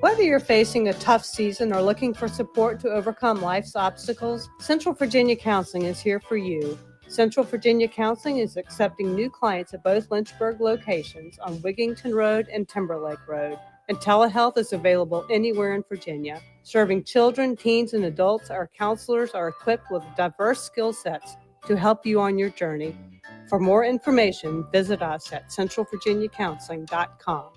Whether you're facing a tough season or looking for support to overcome life's obstacles, Central Virginia Counseling is here for you. Central Virginia Counseling is accepting new clients at both Lynchburg locations on Wigington Road and Timberlake Road. And telehealth is available anywhere in Virginia. Serving children, teens, and adults, our counselors are equipped with diverse skill sets to help you on your journey. For more information, visit us at centralvirginiacounseling.com.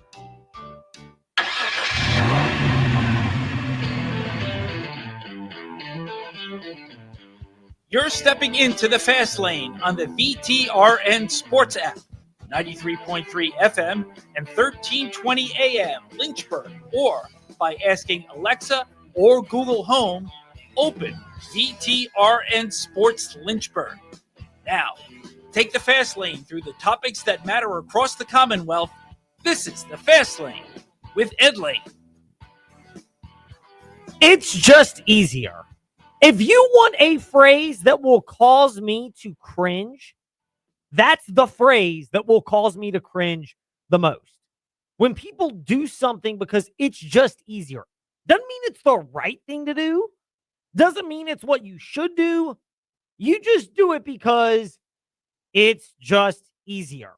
You're stepping into the fast lane on the VTRN Sports app, 93.3 FM and 1320 AM Lynchburg, or by asking Alexa or Google Home, open VTRN Sports Lynchburg. Now, take the fast lane through the topics that matter across the Commonwealth. This is the Fast Lane with Ed Lane. It's just easier. If you want a phrase that will cause me to cringe, that's the phrase that will cause me to cringe the most. When people do something because it's just easier, doesn't mean it's the right thing to do. Doesn't mean it's what you should do. You just do it because it's just easier.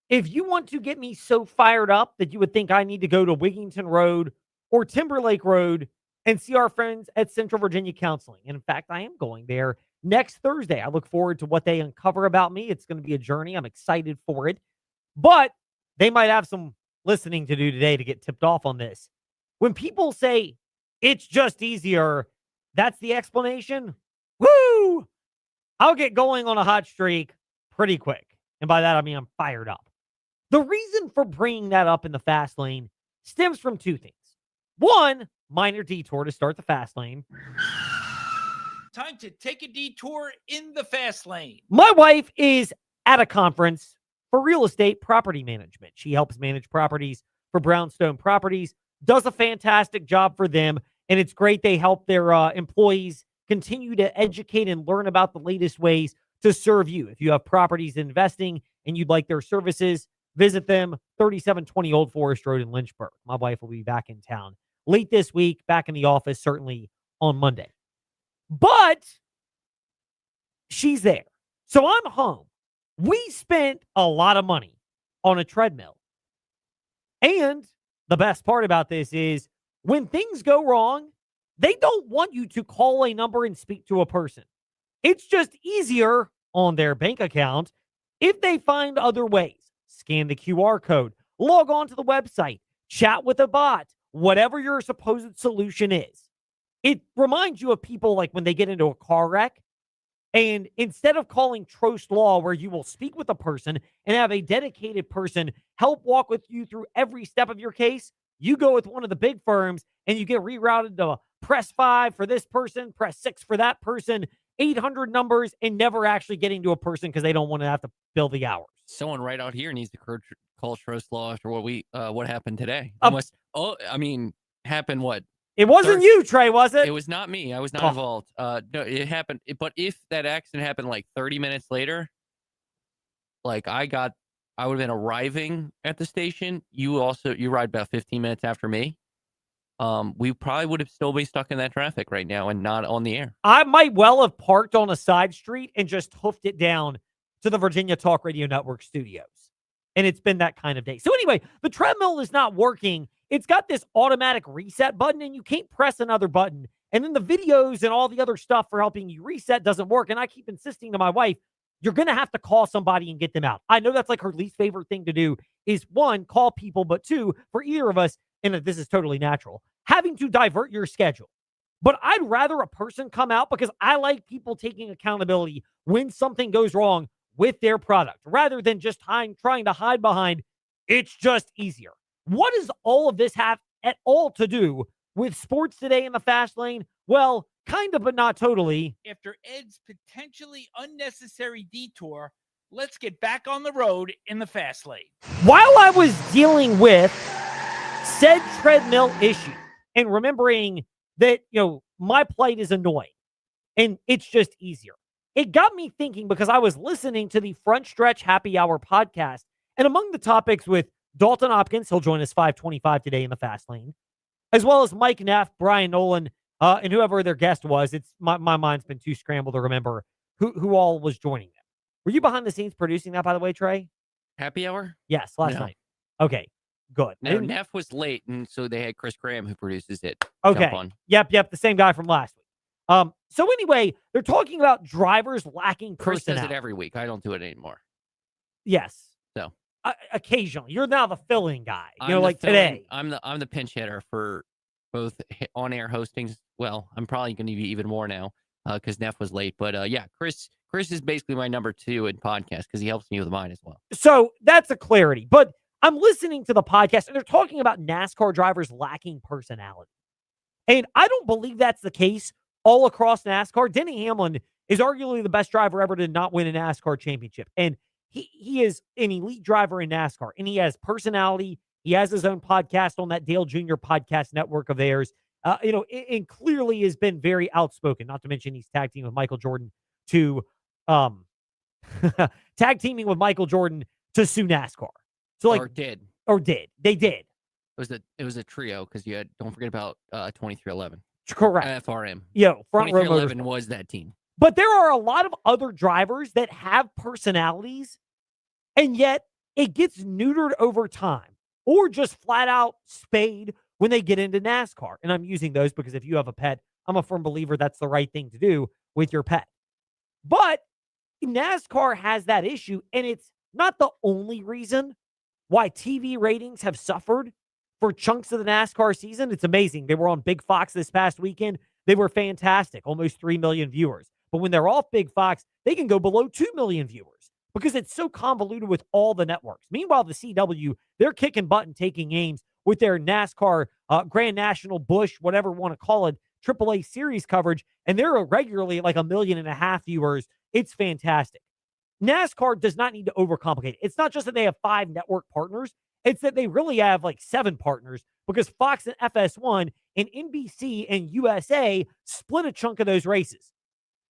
If you want to get me so fired up that you would think I need to go to Wigington Road or Timberlake Road and see our friends at Central Virginia Counseling. And in fact, I am going there next Thursday. I look forward to what they uncover about me. It's going to be a journey. I'm excited for it. But they might have some listening to do today to get tipped off on this. When people say it's just easier, that's the explanation. Woo! I'll get going on a hot streak pretty quick. And by that, I mean I'm fired up. The reason for bringing that up in the fast lane stems from two things. One, minor detour to start the fast lane. Time to take a detour in the fast lane. My wife is at a conference for real estate property management. She helps manage properties for Brownstone Properties, does a fantastic job for them, and it's great they help their employees continue to educate and learn about the latest ways to serve you. If you have properties investing and you'd like their services, visit them, 3720 Old Forest Road in Lynchburg. My wife will be back in town late this week, back in the office, certainly on Monday. But she's there. So I'm home. We spent a lot of money on a treadmill. And the best part about this is when things go wrong, they don't want you to call a number and speak to a person. It's just easier on their bank account if they find other ways. Scan the QR code, log on to the website, chat with a bot, whatever your supposed solution is. It reminds you of people like when they get into a car wreck, and instead of calling Trost Law, where you will speak with a person and have a dedicated person help walk with you through every step of your case, you go with one of the big firms and you get rerouted to press 5 for this person, press 6 for that person, 800 numbers, and never actually getting to a person because they don't want to have to bill the hours. Someone right out here needs to call Trost Law after what happened today. Happened what? It wasn't you, Trey, was it? It was not me. I was not involved. No, it happened. But if that accident happened like 30 minutes later, like I would have been arriving at the station. You ride about 15 minutes after me. We probably would have still be stuck in that traffic right now and not on the air. I might well have parked on a side street and just hoofed it down to the Virginia Talk Radio Network studios. And it's been that kind of day. So anyway, the treadmill is not working. It's got this automatic reset button, and you can't press another button. And then the videos and all the other stuff for helping you reset doesn't work. And I keep insisting to my wife, you're going to have to call somebody and get them out. I know that's like her least favorite thing to do is, one, call people, but two, for either of us, and this is totally natural, having to divert your schedule. But I'd rather a person come out because I like people taking accountability when something goes wrong with their product rather than just trying to hide behind it's just easier. What does all of this have at all to do with sports today in the fast lane? Well, kind of, but not totally. After Ed's potentially unnecessary detour, let's get back on the road in the fast lane. While I was dealing with said treadmill issue and remembering that, my plight is annoying and it's just easier, it got me thinking because I was listening to the Front Stretch Happy Hour podcast, and among the topics with Dalton Hopkins, he'll join us 5:25 today in the fast lane, as well as Mike Neff, Brian Nolan, and whoever their guest was. It's my mind's been too scrambled to remember who all was joining them. Were you behind the scenes producing that, by the way, Trey? Happy hour? Yes, last No. night. Okay, good. No, Neff was late, and so they had Chris Graham, who produces it. Okay. Jump on. Yep, the same guy from last week. So anyway, they're talking about drivers lacking Chris does personality. it every week. I don't do it anymore. Yes. So. Occasionally, you're now the fill-in guy. I'm today. I'm the pinch hitter for both on-air hostings. Well, I'm probably going to be even more now because Neff was late. But yeah, Chris is basically my number 2 in podcast because he helps me with mine as well. So that's a clarity. But I'm listening to the podcast, and they're talking about NASCAR drivers lacking personality. And I don't believe that's the case all across NASCAR. Denny Hamlin is arguably the best driver ever to not win a NASCAR championship. And he is an elite driver in NASCAR, and he has personality. He has his own podcast on that Dale Jr. podcast network of theirs. And clearly has been very outspoken, not to mention he's tag teaming with Michael Jordan to tag teaming with Michael Jordan to sue NASCAR. So they did. It was a trio because you had, don't forget about 2311. Correct. FRM. Front row 2311 was that team. But there are a lot of other drivers that have personalities, and yet it gets neutered over time or just flat out spayed when they get into NASCAR. And I'm using those because if you have a pet, I'm a firm believer that's the right thing to do with your pet. But NASCAR has that issue, and it's not the only reason why TV ratings have suffered for chunks of the NASCAR season. It's amazing. They were on Big Fox this past weekend. They were fantastic, almost 3 million viewers. But when they're off Big Fox, they can go below 2 million viewers because it's so convoluted with all the networks. Meanwhile, the CW, they're kicking butt and taking aims with their NASCAR Grand National Busch, whatever you want to call it, AAA series coverage, and they're regularly like 1.5 million viewers. It's fantastic. NASCAR does not need to overcomplicate it. It's not just that they have 5 network partners. It's that they really have like 7 partners because Fox and FS1 and NBC and USA split a chunk of those races.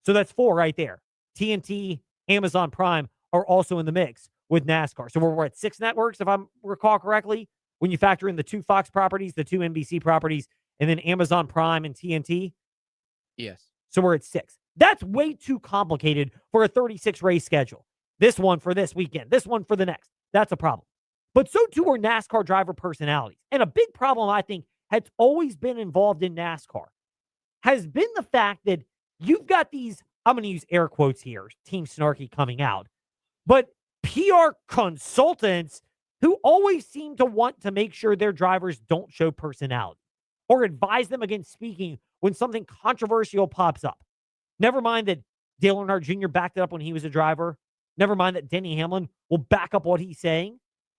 So that's 4 right there. TNT, Amazon Prime are also in the mix with NASCAR. So we're at 6 networks, if I recall correctly, when you factor in the 2 Fox properties, the 2 NBC properties, and then Amazon Prime and TNT. Yes. So we're at 6. That's way too complicated for a 36 race schedule. This one for this weekend, this one for the next. That's a problem. But so too are NASCAR driver personalities. And a big problem, I think, has always been involved in NASCAR has been the fact that you've got these, I'm going to use air quotes here, Team Snarky coming out, but PR consultants who always seem to want to make sure their drivers don't show personality or advise them against speaking when something controversial pops up. Never mind that Dale Earnhardt Jr. backed it up when he was a driver. Never mind that Denny Hamlin will back up what he's saying.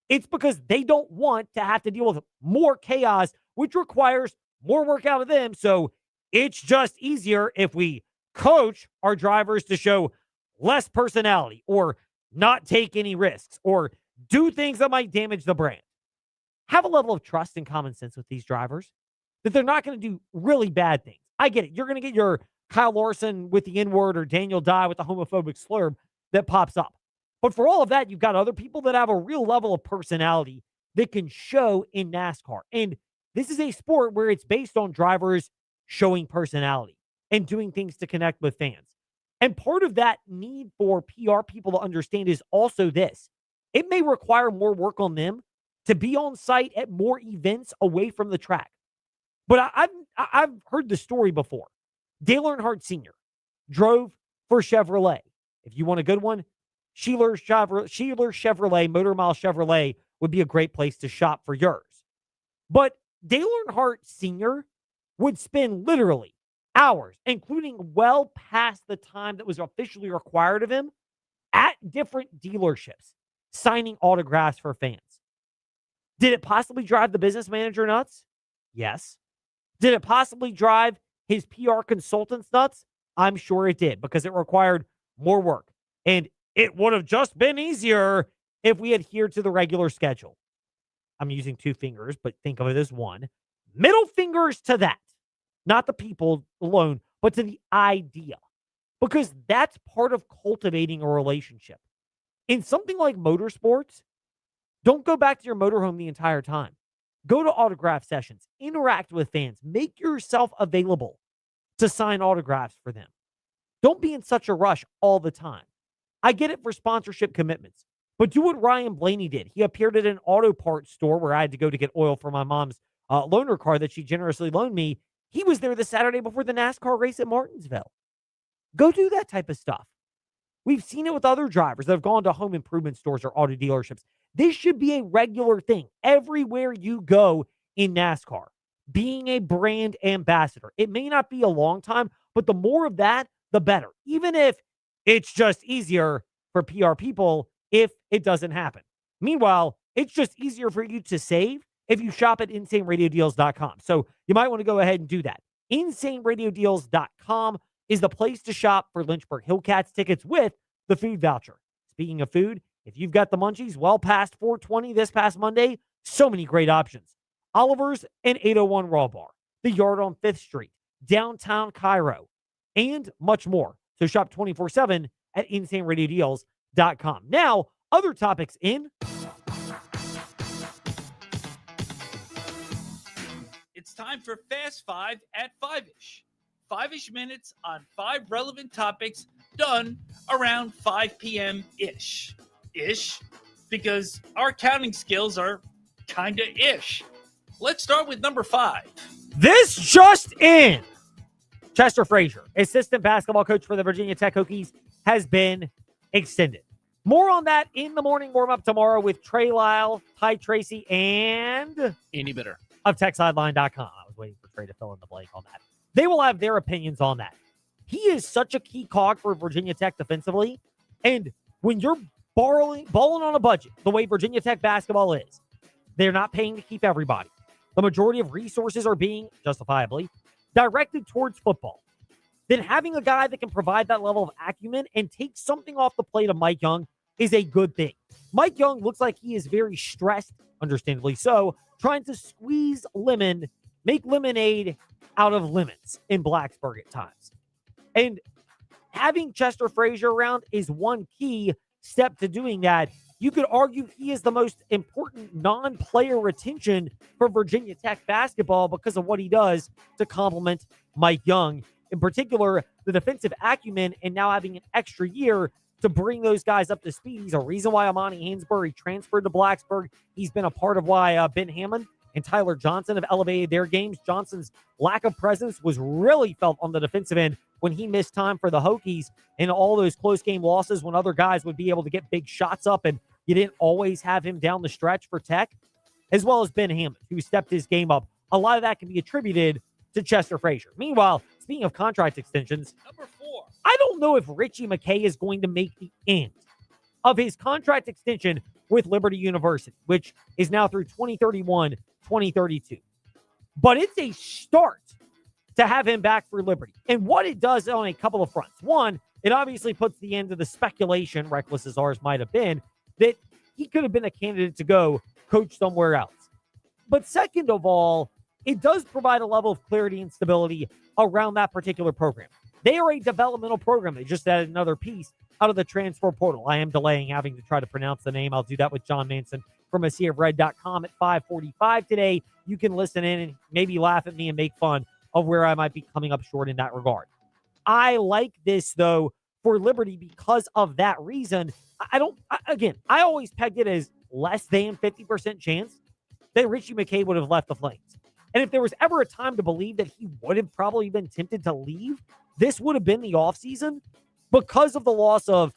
It's because they don't want to have to deal with more chaos, which requires more work out of them. So it's just easier if we coach our drivers to show less personality or not take any risks or do things that might damage the brand. Have a level of trust and common sense with these drivers that they're not going to do really bad things. I get it. You're going to get your Kyle Larson with the N-word or Daniel Dye with the homophobic slur that pops up. But for all of that, you've got other people that have a real level of personality that can show in NASCAR. And this is a sport where it's based on drivers showing personality and doing things to connect with fans. And part of that need for PR people to understand is also this. It may require more work on them to be on site at more events away from the track. But I've heard the story before. Dale Earnhardt Sr. drove for Chevrolet. If you want a good one, Sheeler Chevrolet, Motor Mile Chevrolet would be a great place to shop for yours. But Dale Earnhardt Sr. would spend literally hours, including well past the time that was officially required of him, at different dealerships, signing autographs for fans. Did it possibly drive the business manager nuts? Yes. Did it possibly drive his PR consultants nuts? I'm sure it did, because it required more work. And it would have just been easier if we adhered to the regular schedule. I'm using 2 fingers, but think of it as one. Middle fingers to that. Not the people alone, but to the idea. Because that's part of cultivating a relationship. In something like motorsports, don't go back to your motorhome the entire time. Go to autograph sessions, interact with fans, make yourself available to sign autographs for them. Don't be in such a rush all the time. I get it for sponsorship commitments, but do what Ryan Blaney did. He appeared at an auto parts store where I had to go to get oil for my mom's loaner car that she generously loaned me. He was there the Saturday before the NASCAR race at Martinsville. Go do that type of stuff. We've seen it with other drivers that have gone to home improvement stores or auto dealerships. This should be a regular thing everywhere you go in NASCAR, being a brand ambassador. It may not be a long time, but the more of that, the better. Even if it's just easier for PR people if it doesn't happen. Meanwhile, it's just easier for you to save if you shop at InsaneRadioDeals.com. So you might want to go ahead and do that. InsaneRadioDeals.com is the place to shop for Lynchburg Hillcats tickets with the food voucher. Speaking of food, if you've got the munchies well past 420 this past Monday, so many great options. Oliver's and 801 Raw Bar, the Yard on 5th Street, downtown Cairo, and much more. So shop 24/7 at InsaneRadioDeals.com. Now, other topics in. It's time for Fast Five at 5-ish. 5-ish minutes on 5 relevant topics done around 5 p.m.-ish. Ish, because our counting skills are kinda ish. Let's start with number 5. This just in. Chester Frazier, assistant basketball coach for the Virginia Tech Hokies, has been extended. More on that in the morning warm-up tomorrow with Trey Lyle, Ty Tracy, and Andy Bitter of TechSideline.com. I was waiting for Trey to fill in the blank on that. They will have their opinions on that. He is such a key cog for Virginia Tech defensively, and when you're balling on a budget, the way Virginia Tech basketball is, they're not paying to keep everybody. The majority of resources are being, justifiably, directed towards football. Then having a guy that can provide that level of acumen and take something off the plate of Mike Young is a good thing. Mike Young looks like he is very stressed, understandably so, trying to squeeze lemon, make lemonade out of lemons in Blacksburg at times. And having Chester Frazier around is one key step to doing that. You could argue he is the most important non-player retention for Virginia Tech basketball because of what he does to complement Mike Young. In particular, the defensive acumen and now having an extra year to bring those guys up to speed. He's a reason why Amani Hansberry transferred to Blacksburg. He's been a part of why Ben Hammond and Tyler Johnson have elevated their games. Johnson's lack of presence was really felt on the defensive end when he missed time for the Hokies and all those close game losses when other guys would be able to get big shots up and you didn't always have him down the stretch for Tech, as well as Ben Hammond, who stepped his game up. A lot of that can be attributed to Chester Frazier. Meanwhile, speaking of contract extensions, Number 4. I don't know if Richie McKay is going to make the end of his contract extension with Liberty University, which is now through 2031, 2032. But it's a start to have him back for Liberty. And what it does on a couple of fronts. One, it obviously puts the end to the speculation, reckless as ours might have been, that he could have been a candidate to go coach somewhere else. But second of all, it does provide a level of clarity and stability around that particular program. They are a developmental program. They just added another piece out of the transfer portal. I am delaying having to try to pronounce the name. I'll do that with John Manson from AseaofRed.com at 5:45 today. You can listen in and maybe laugh at me and make fun of where I might be coming up short in that regard. I like this, though, for Liberty because of that reason. I always pegged it as less than 50% chance that Richie McKay would have left the Flames. And if there was ever a time to believe that he would have probably been tempted to leave, this would have been the offseason because of the loss of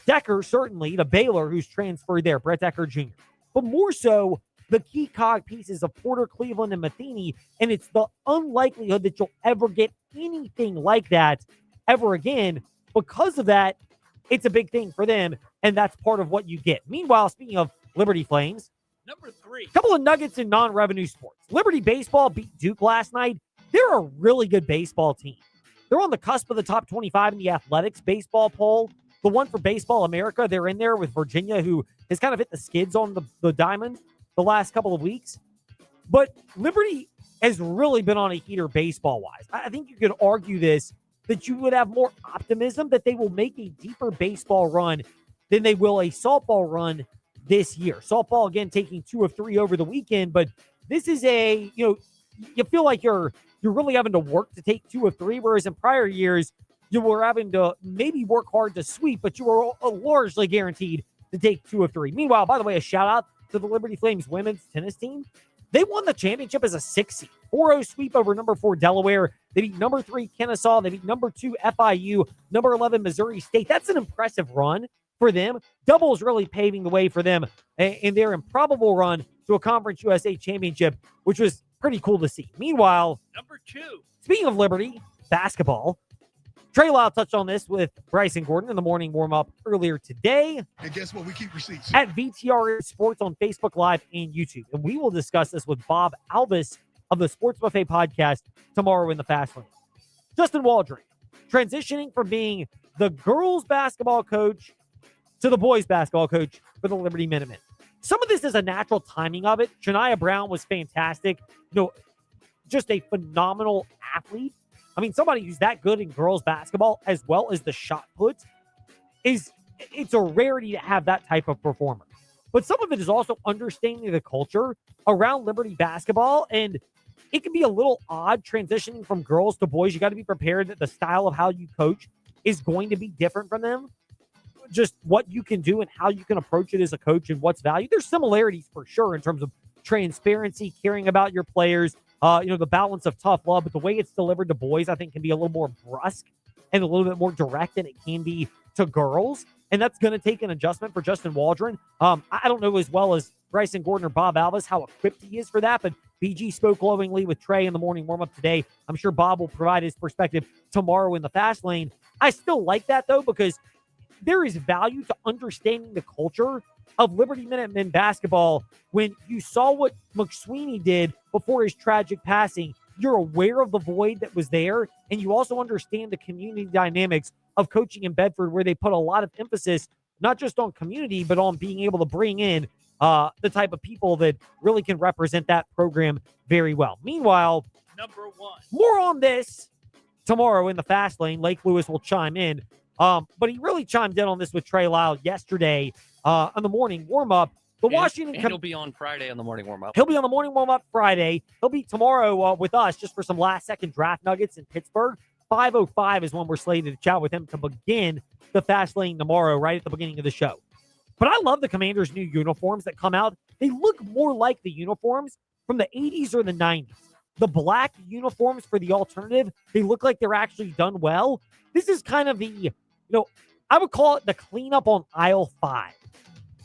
Decker, certainly, to Baylor, who's transferred there, Brett Decker Jr. But more so, the key cog pieces of Porter, Cleveland, and Matheny, and it's the unlikelihood that you'll ever get anything like that ever again. Because of that, it's a big thing for them, and that's part of what you get. Meanwhile, speaking of Liberty Flames, Number 3. a couple of nuggets in non-revenue sports. Liberty Baseball beat Duke last night. They're a really good baseball team. They're on the cusp of the top 25 in the athletics baseball poll. The one for Baseball America, they're in there with Virginia, who has kind of hit the skids on the diamond the last couple of weeks. But Liberty has really been on a heater baseball-wise. I think you could argue this, that you would have more optimism that they will make a deeper baseball run than they will a softball run this year. Softball, again, taking 2 of 3 over the weekend, but this is you feel like you're really having to work to take 2 of 3, whereas in prior years, you were having to maybe work hard to sweep, but you were largely guaranteed to take 2 of 3. Meanwhile, by the way, a shout out to the Liberty Flames women's tennis team. They won the championship as a 6 seed. 4-0 sweep over number 4 Delaware. They beat number 3 Kennesaw. They beat number 2 FIU, number 11 Missouri State. That's an impressive run for them. Doubles really paving the way for them in their improbable run to a Conference USA championship, which was pretty cool to see. Meanwhile, number 2. Speaking of Liberty basketball, Trey Lyle touched on this with Bryson Gordon in the morning warm-up earlier today. And guess what? We keep receipts. At VTR Sports on Facebook Live and YouTube. And we will discuss this with Bob Alvis of the Sports Buffet podcast tomorrow in the Fast Lane. Justin Waldron, transitioning from being the girls basketball coach to the boys basketball coach for the Liberty Minutemen. Some of this is a natural timing of it. Shania Brown was fantastic. Just a phenomenal athlete. I mean, somebody who's that good in girls basketball as well as the shot put it's a rarity to have that type of performer. But some of it is also understanding the culture around Liberty basketball, and it can be a little odd transitioning from girls to boys. You got to be prepared that the style of how you coach is going to be different from them. Just what you can do and how you can approach it as a coach and what's valued. There's similarities for sure in terms of transparency, caring about your players, the balance of tough love, but the way it's delivered to boys, I think, can be a little more brusque and a little bit more direct than it can be to girls. And that's going to take an adjustment for Justin Waldron. I don't know as well as Bryson Gordon or Bob Alvis how equipped he is for that, but BG spoke glowingly with Trey in the morning warm-up today. I'm sure Bob will provide his perspective tomorrow in the Fast Lane. I still like that, though, because there is value to understanding the culture of Liberty Minutemen basketball. When you saw what McSweeney did before his tragic passing, you're aware of the void that was there, and you also understand the community dynamics of coaching in Bedford, where they put a lot of emphasis not just on community, but on being able to bring in the type of people that really can represent that program very well. Meanwhile, number 1. More on this tomorrow in the Fast Lane. Lake Lewis will chime in. But he really chimed in on this with Trey Lyle yesterday on the morning warm-up. He'll be on Friday on the morning warm-up. He'll be on the morning warm-up Friday. He'll be tomorrow with us just for some last-second draft nuggets in Pittsburgh. 5:05 is when we're slated to chat with him to begin the Fast Lane tomorrow, right at the beginning of the show. But I love the Commanders' new uniforms that come out. They look more like the uniforms from the 80s or the 90s. The black uniforms for the alternative, they look like they're actually done well. This is kind of the, I would call it the cleanup on aisle 5.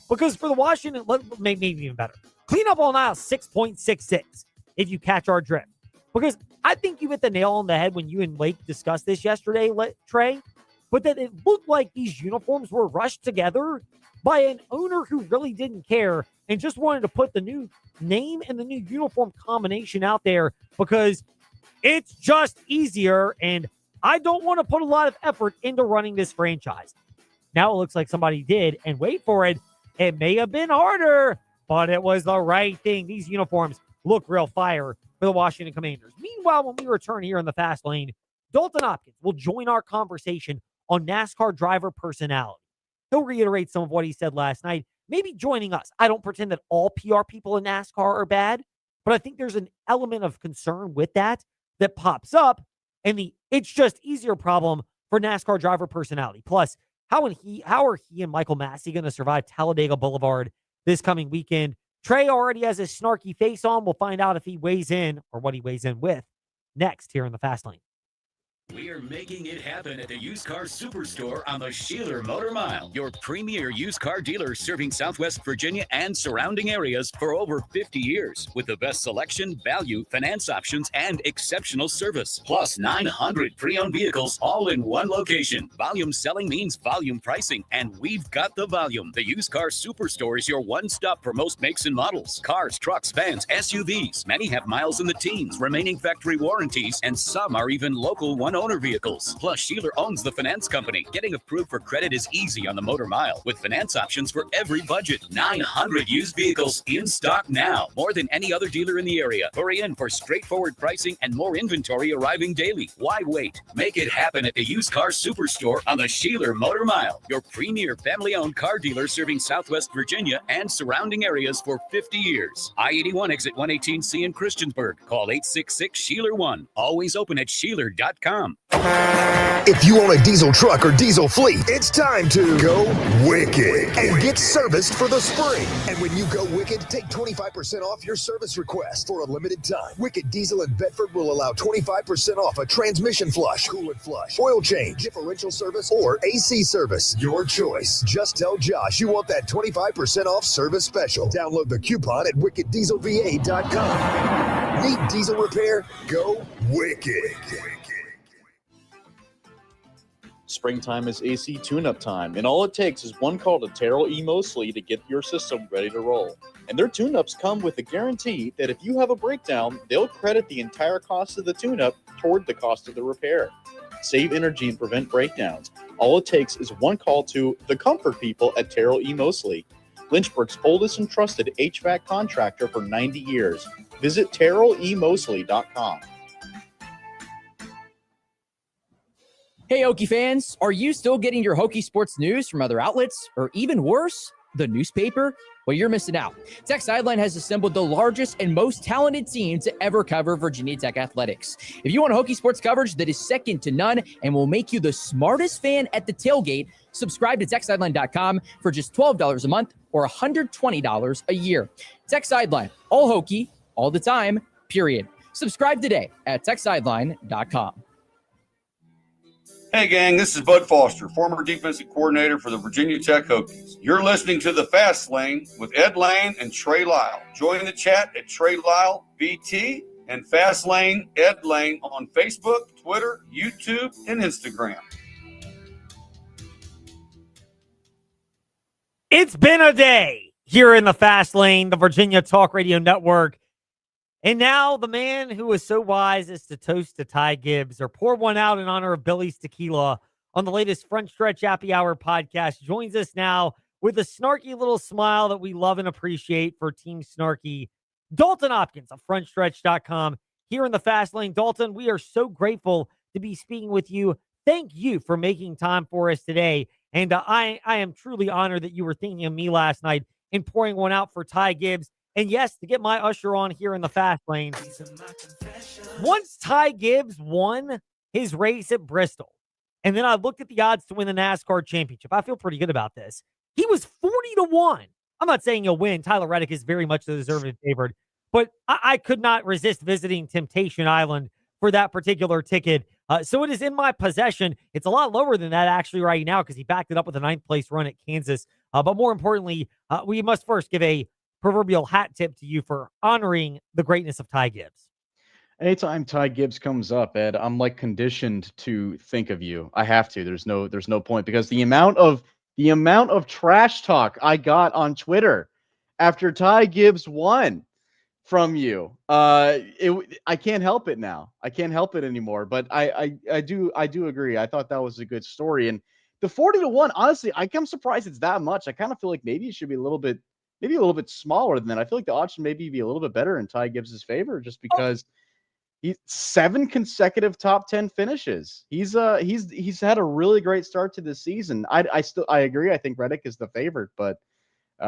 Because for the Washington, maybe even better, cleanup on aisle 6.66, if you catch our drift. Because I think you hit the nail on the head when you and Lake discussed this yesterday, Trey, but that it looked like these uniforms were rushed together by an owner who really didn't care and just wanted to put the new name and the new uniform combination out there because it's just easier, and I don't want to put a lot of effort into running this franchise. Now it looks like somebody did, and wait for it, it may have been harder, but it was the right thing. These uniforms look real fire for the Washington Commanders. Meanwhile, when we return here in the Fast Lane, Dalton Hopkins will join our conversation on NASCAR driver personality. He'll reiterate some of what he said last night, maybe joining us. I don't pretend that all PR people in NASCAR are bad, but I think there's an element of concern with that pops up, and the it's just easier problem for NASCAR driver personality. Plus, how are he and Michael Massey going to survive Talladega Boulevard this coming weekend? Trey already has his snarky face on. We'll find out if he weighs in or what he weighs in with next here in the Fast Lane. We are making it happen at the Used Car Superstore on the Sheeler Motor Mile, your premier used car dealer serving Southwest Virginia and surrounding areas for over 50 years with the best selection, value, finance options, and exceptional service. Plus 900 pre-owned vehicles all in one location. Volume selling means volume pricing, and we've got the volume. The Used Car Superstore is your one-stop for most makes and models. Cars, trucks, vans, SUVs. Many have miles in the teens, remaining factory warranties, and some are even local one-owner vehicles. Plus, Sheeler owns the finance company. Getting approved for credit is easy on the Motor Mile with finance options for every budget. 900 used vehicles in stock now. More than any other dealer in the area. Hurry in for straightforward pricing and more inventory arriving daily. Why wait? Make it happen at the Used Car Superstore on the Sheeler Motor Mile, your premier family-owned car dealer serving Southwest Virginia and surrounding areas for 50 years. I-81 exit 118C in Christiansburg. Call 866-SHEELER1. Always open at Sheeler.com. If you own a diesel truck or diesel fleet, it's time to go wicked and get serviced for the spring. And when you go wicked, take 25% off your service request for a limited time. Wicked Diesel in Bedford will allow 25% off a transmission flush, coolant flush, oil change, differential service, or AC service. Your choice. Just tell Josh you want that 25% off service special. Download the coupon at wickeddieselva.com. Need diesel repair? Go wicked. Springtime is AC tune-up time, and all it takes is one call to Terrell E. Mosley to get your system ready to roll. And their tune-ups come with a guarantee that if you have a breakdown, they'll credit the entire cost of the tune-up toward the cost of the repair. Save energy and prevent breakdowns. All it takes is one call to the comfort people at Terrell E. Mosley, Lynchburg's oldest and trusted HVAC contractor for 90 years. Visit TerrellEMosley.com. Hey, Hokie fans, are you still getting your Hokie sports news from other outlets, or even worse, the newspaper? Well, you're missing out. Tech Sideline has assembled the largest and most talented team to ever cover Virginia Tech athletics. If you want Hokie sports coverage that is second to none and will make you the smartest fan at the tailgate, subscribe to TechSideline.com for just $12 a month or $120 a year. Tech Sideline, all Hokie, all the time, period. Subscribe today at TechSideline.com. Hey, gang, this is Bud Foster, former defensive coordinator for the Virginia Tech Hokies. You're listening to The Fast Lane with Ed Lane and Trey Lyle. Join the chat at Trey Lyle VT and Fast Lane Ed Lane on Facebook, Twitter, YouTube, and Instagram. It's been a day here in the Fast Lane, the Virginia Talk Radio Network. And now the man who was so wise as to toast to Ty Gibbs or pour one out in honor of Billy's Tequila on the latest Front Stretch Happy Hour podcast joins us now with a snarky little smile that we love and appreciate for Team Snarky, Dalton Hopkins of FrontStretch.com here in the Fast Lane. Dalton, we are so grateful to be speaking with you. Thank you for making time for us today. And I am truly honored that you were thinking of me last night and pouring one out for Ty Gibbs. And yes, to get my usher on here in the Fast Lane, once Ty Gibbs won his race at Bristol, and then I looked at the odds to win the NASCAR championship, I feel pretty good about this. He was 40-1. I'm not saying he'll win. Tyler Reddick is very much the deserved favored, but I could not resist visiting Temptation Island for that particular ticket. So it is in my possession. It's a lot lower than that actually right now because he backed it up with a 9th place run at Kansas. But more importantly, we must first give a proverbial hat tip to you for honoring the greatness of Ty Gibbs. Anytime Ty Gibbs comes up, Ed, I'm like conditioned to think of you. I have to. There's no point because the amount of trash talk I got on Twitter after Ty Gibbs won from you, I can't help it now. I can't help it anymore. But I do agree. I thought that was a good story. And the 40-1, honestly, I'm surprised it's that much. I kind of feel like maybe it should be a little bit smaller than that. I feel like the odds should maybe be a little bit better in Ty Gibbs' favor just because he's 7 consecutive top 10 finishes. He's had a really great start to this season. I agree. I think Reddick is the favorite, but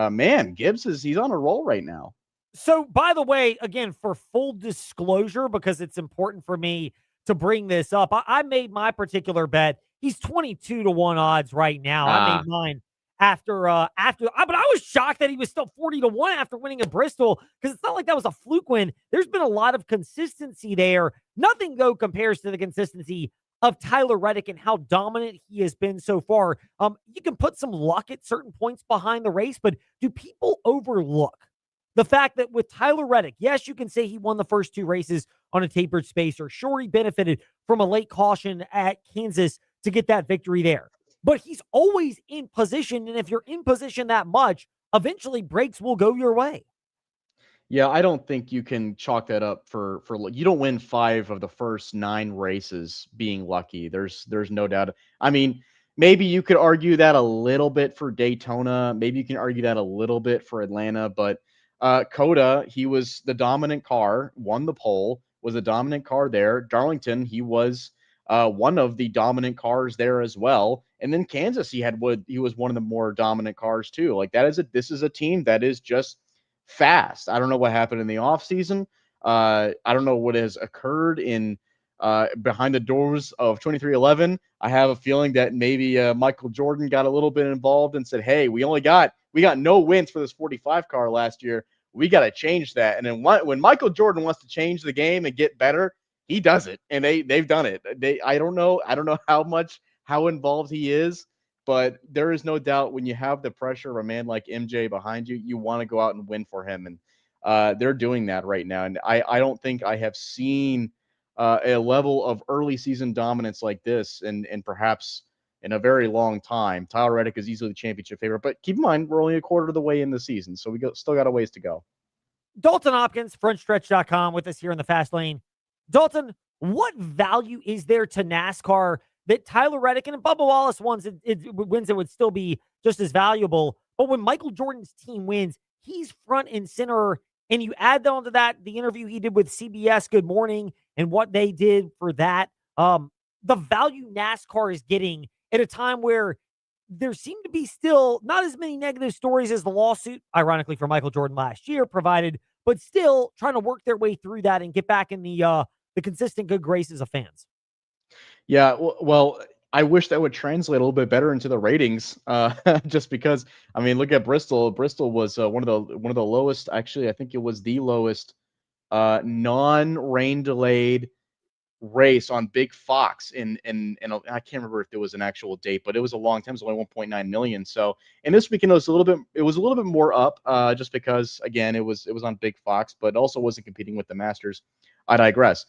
man, Gibbs he's on a roll right now. So by the way, again, for full disclosure, because it's important for me to bring this up, I made my particular bet. He's 22-1 odds right now. I made mine after, but I was shocked that he was still 40-1 after winning at Bristol because it's not like that was a fluke win. There's been a lot of consistency there. Nothing, though, compares to the consistency of Tyler Reddick and how dominant he has been so far. You can put some luck at certain points behind the race, but do people overlook the fact that with Tyler Reddick, yes, you can say he won the first 2 races on a tapered spacer. Sure, he benefited from a late caution at Kansas to get that victory there. But he's always in position, and if you're in position that much, eventually breaks will go your way. Yeah, I don't think you can chalk that up for you don't win 5 of the first 9 races being lucky. There's no doubt. I mean, maybe you could argue that a little bit for Daytona. Maybe you can argue that a little bit for Atlanta, but Coda, he was the dominant car, won the pole, was a dominant car there. Darlington, he was one of the dominant cars there as well. And then Kansas, he was one of the more dominant cars too. Like this is a team that is just fast. I don't know what happened in the offseason. I don't know what has occurred in behind the doors of 2311. I have a feeling that maybe Michael Jordan got a little bit involved and said, "Hey, we got no wins for this 45 car last year. We got to change that." And then when Michael Jordan wants to change the game and get better, he does it, and they've done it. I don't know how involved he is, but there is no doubt when you have the pressure of a man like MJ behind you, you want to go out and win for him. And they're doing that right now. And I don't think I have seen a level of early season dominance like this and perhaps in a very long time. Tyler Reddick is easily the championship favorite, but keep in mind, we're only a quarter of the way in the season, so still got a ways to go. Dalton Hopkins, frontstretch.com, with us here in the Fast Lane. Dalton, what value is there to NASCAR that Tyler Reddick and Bubba Wallace wins it would still be just as valuable? But when Michael Jordan's team wins, he's front and center. And you add on to that the interview he did with CBS Good Morning and what they did for that. The value NASCAR is getting at a time where there seem to be still not as many negative stories as the lawsuit, ironically, for Michael Jordan last year provided, but still trying to work their way through that and get back in the consistent good graces of fans. Yeah, well, I wish that would translate a little bit better into the ratings, just because. I mean, look at Bristol. Bristol was one of the lowest. Actually, I think it was the lowest non-rain delayed race on Big Fox in I can't remember if there was an actual date, but it was a long time. It was only 1.9 million. So, and this weekend it was a little bit more up, just because again it was on Big Fox, but also wasn't competing with the Masters. I digress.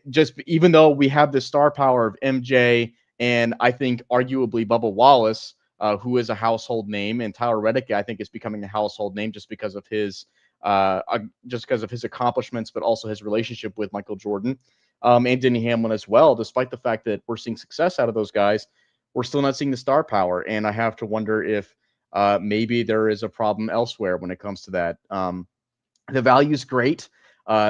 Just even though we have the star power of MJ and I think arguably Bubba Wallace, who is a household name, and Tyler Reddick, I think is becoming a household name just because of his accomplishments, but also his relationship with Michael Jordan, and Denny Hamlin as well. Despite the fact that we're seeing success out of those guys, we're still not seeing the star power, and I have to wonder if maybe there is a problem elsewhere when it comes to that. The value's great.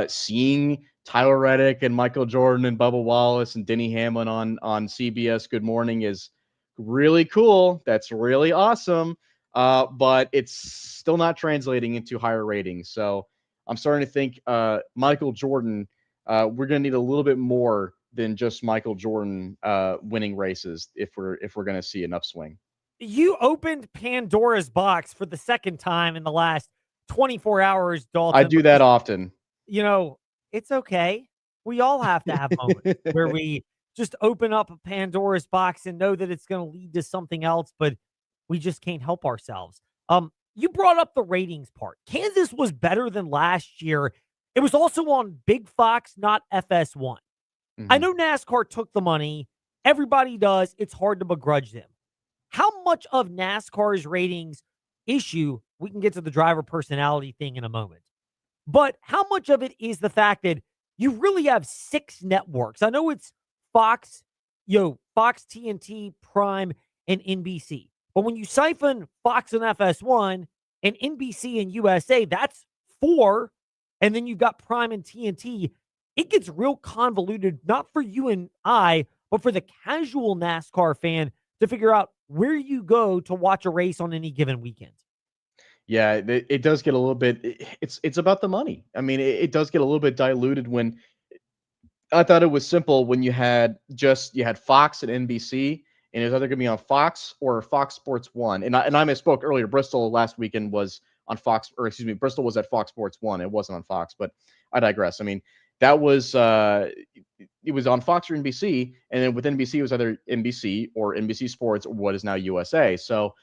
Seeing Tyler Reddick and Michael Jordan and Bubba Wallace and Denny Hamlin on CBS Good Morning is really cool. That's really awesome. But it's still not translating into higher ratings. So I'm starting to think Michael Jordan, we're going to need a little bit more than just Michael Jordan winning races if we're going to see an upswing. You opened Pandora's box for the second time in the last 24 hours, Dalton. I do that often. You know, it's okay. We all have to have moments where we just open up a Pandora's box and know that it's going to lead to something else, but we just can't help ourselves. You brought up the ratings part. Kansas was better than last year. It was also on Big Fox, not FS1. Mm-hmm. I know NASCAR took the money. Everybody does. It's hard to begrudge them. How much of NASCAR's ratings issue, we can get to the driver personality thing in a moment, but how much of it is the fact that you really have 6 networks? I know it's Fox, Fox, TNT, Prime, and NBC. But when you siphon Fox and FS1 and NBC and USA, that's 4. And then you've got Prime and TNT. It gets real convoluted, not for you and I, but for the casual NASCAR fan to figure out where you go to watch a race on any given weekend. Yeah, it does get a little bit. It's about the money. I mean, it does get a little bit diluted. When I thought it was simple when you had Fox and NBC, and it was either going to be on Fox or Fox Sports 1. And I misspoke earlier. Bristol last weekend was on Fox, or excuse me, Bristol was at Fox Sports 1. It wasn't on Fox, but I digress. I mean, that was it was on Fox or NBC, and then with NBC it was either NBC or NBC Sports or what is now USA. So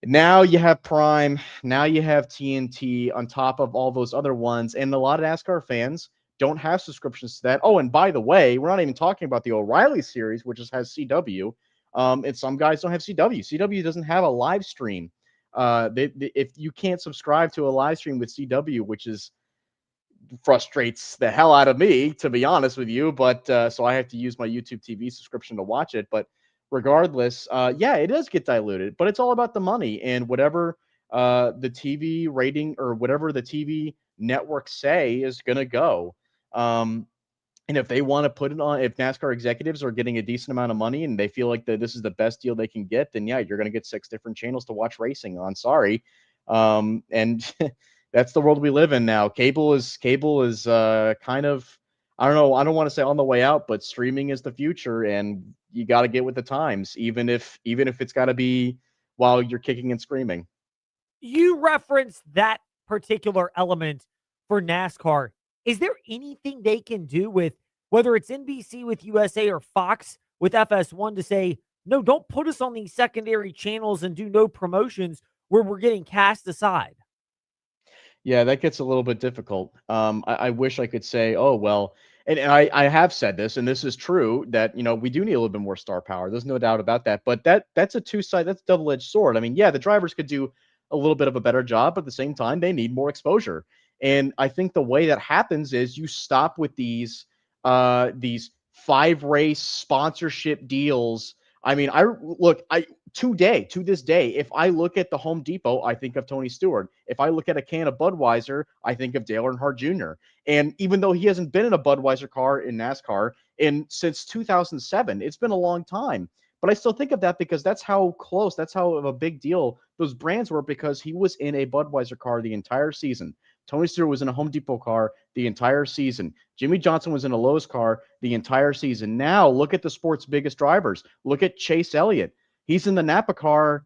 now you have Prime, now you have TNT on top of all those other ones, and a lot of NASCAR fans don't have subscriptions to that. Oh, and by the way, we're not even talking about the O'Reilly series, which has CW. And some guys don't have CW. CW doesn't have a live stream. If you can't subscribe to a live stream with CW, which is frustrates the hell out of me, to be honest with you. But so I have to use my YouTube TV subscription to watch it. But regardless, yeah, it does get diluted, but it's all about the money and whatever the TV rating or whatever the TV networks say is going to go. And if they want to put it on, if NASCAR executives are getting a decent amount of money and they feel like this is the best deal they can get, then yeah, you're going to get 6 different channels to watch racing on. Sorry. And that's the world we live in now. Cable is kind of, I don't know. I don't want to say on the way out, but streaming is the future, and you got to get with the times, even if it's got to be while you're kicking and screaming. You referenced that particular element for NASCAR. Is there anything they can do with whether it's NBC with USA or Fox with FS1 to say, no, don't put us on these secondary channels and do no promotions where we're getting cast aside? Yeah, that gets a little bit difficult. I wish I could say, oh, well, and I have said this, and this is true, that, we do need a little bit more star power. There's no doubt about that. But that's a that's a double-edged sword. I mean, yeah, the drivers could do a little bit of a better job, but at the same time, they need more exposure. And I think the way that happens is you stop with these 5-race sponsorship deals. I mean, to this day, if I look at the Home Depot, I think of Tony Stewart. If I look at a can of Budweiser, I think of Dale Earnhardt Jr. And even though he hasn't been in a Budweiser car in NASCAR since 2007, it's been a long time. But I still think of that because that's how close, that's how of a big deal those brands were, because he was in a Budweiser car the entire season. Tony Stewart was in a Home Depot car the entire season. Jimmy Johnson was in a Lowe's car the entire season. Now, look at the sport's biggest drivers. Look at Chase Elliott. He's in the Napa car.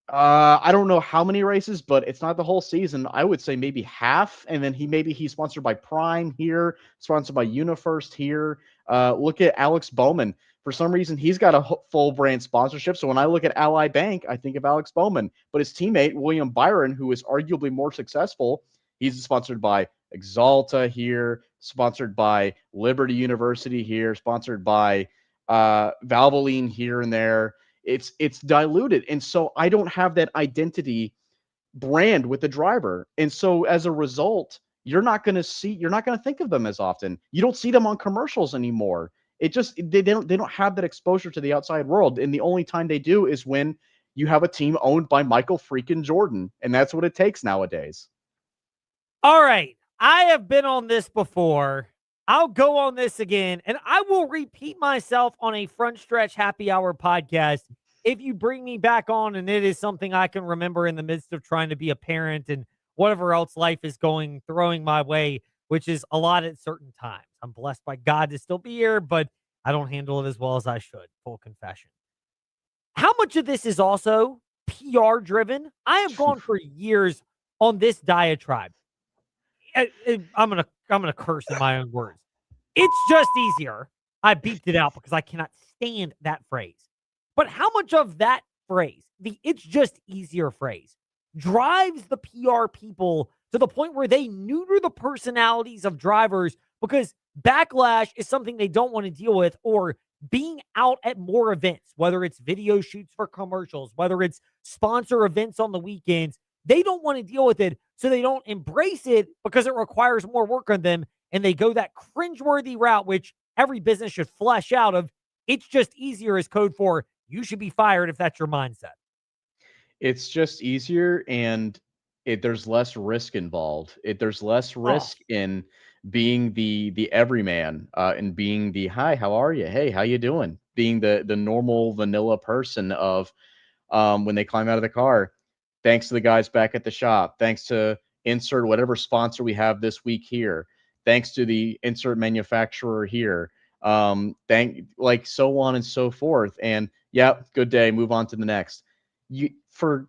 I don't know how many races, but it's not the whole season. I would say maybe half. And then he's sponsored by Prime here, sponsored by UniFirst here. Look at Alex Bowman. For some reason, he's got a full brand sponsorship. So when I look at Ally Bank, I think of Alex Bowman. But his teammate, William Byron, who is arguably more successful, he's sponsored by Exalta here, sponsored by Liberty University here, sponsored by Valvoline here and there. It's diluted. And so I don't have that identity brand with the driver. And so as a result, you're not going to think of them as often. You don't see them on commercials anymore. They don't have that exposure to the outside world. And the only time they do is when you have a team owned by Michael freaking Jordan. And that's what it takes nowadays. All right. I have been on this before. I'll go on this again, and I will repeat myself on a Front Stretch Happy Hour podcast if you bring me back on and it is something I can remember in the midst of trying to be a parent and whatever else life is throwing my way, which is a lot at certain times. I'm blessed by God to still be here, but I don't handle it as well as I should. Full confession. How much of this is also PR driven? I have gone for years on this diatribe. I'm gonna curse in my own words. It's just easier. I beeped it out because I cannot stand that phrase. But how much of that phrase, the "it's just easier" phrase, drives the PR people to the point where they neuter the personalities of drivers because backlash is something they don't want to deal with, or being out at more events, whether it's video shoots for commercials, whether it's sponsor events on the weekends, they don't want to deal with it, so they don't embrace it because it requires more work on them, and they go that cringeworthy route, which every business should flesh out of. It's just easier as code for you should be fired if that's your mindset. It's just easier, and there's less risk involved. There's less risk in being the everyman, and being the hi, how are you? Hey, how you doing? Being the normal vanilla person of when they climb out of the car. Thanks to the guys back at the shop. Thanks to insert whatever sponsor we have this week here. Thanks to the insert manufacturer here. Like so on and so forth. And yeah, good day. Move on to the next. For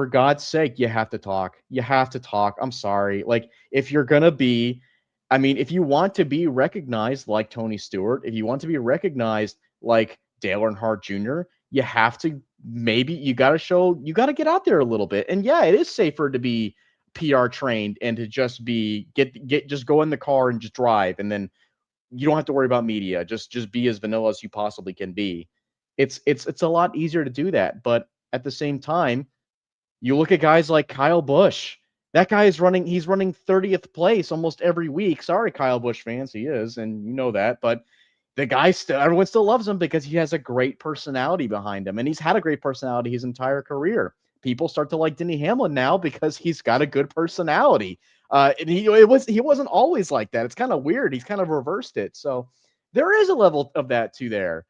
God's sake, you have to talk. You have to talk. I'm sorry. Like if you're gonna be, if you want to be recognized like Tony Stewart, if you want to be recognized like Dale Earnhardt Jr., you have to. Maybe you got to get out there a little bit. And yeah, it is safer to be PR trained and to just just go in the car and just drive. And then you don't have to worry about media. Just be as vanilla as you possibly can be. It's a lot easier to do that. But at the same time, you look at guys like Kyle Busch. That guy is running, he's running 30th place almost every week. Sorry, Kyle Busch fans, he is, and you know that, but the guy still, everyone still loves him because he has a great personality behind him, and he's had a great personality his entire career. People start to like Denny Hamlin now because he's got a good personality. And he wasn't always like that. It's kind of weird. He's kind of reversed it. So there is a level of that too there.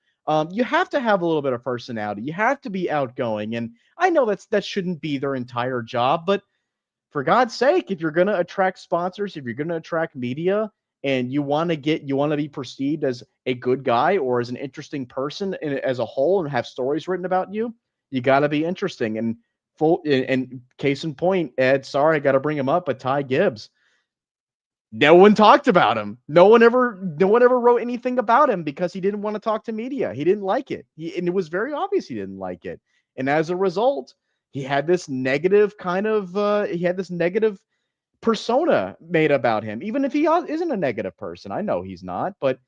You have to have a little bit of personality. You have to be outgoing. And I know that shouldn't be their entire job, but for God's sake, if you're going to attract sponsors, if you're going to attract media, and you want to be perceived as a good guy or as an interesting person as a whole and have stories written about you, you got to be interesting. And case in point, Ed, sorry, I got to bring him up, but Ty Gibbs, no one talked about him. No one ever wrote anything about him because he didn't want to talk to media. He didn't like it. And it was very obvious he didn't like it. And as a result, he had this negative persona made about him, even if he isn't a negative person. I know he's not, but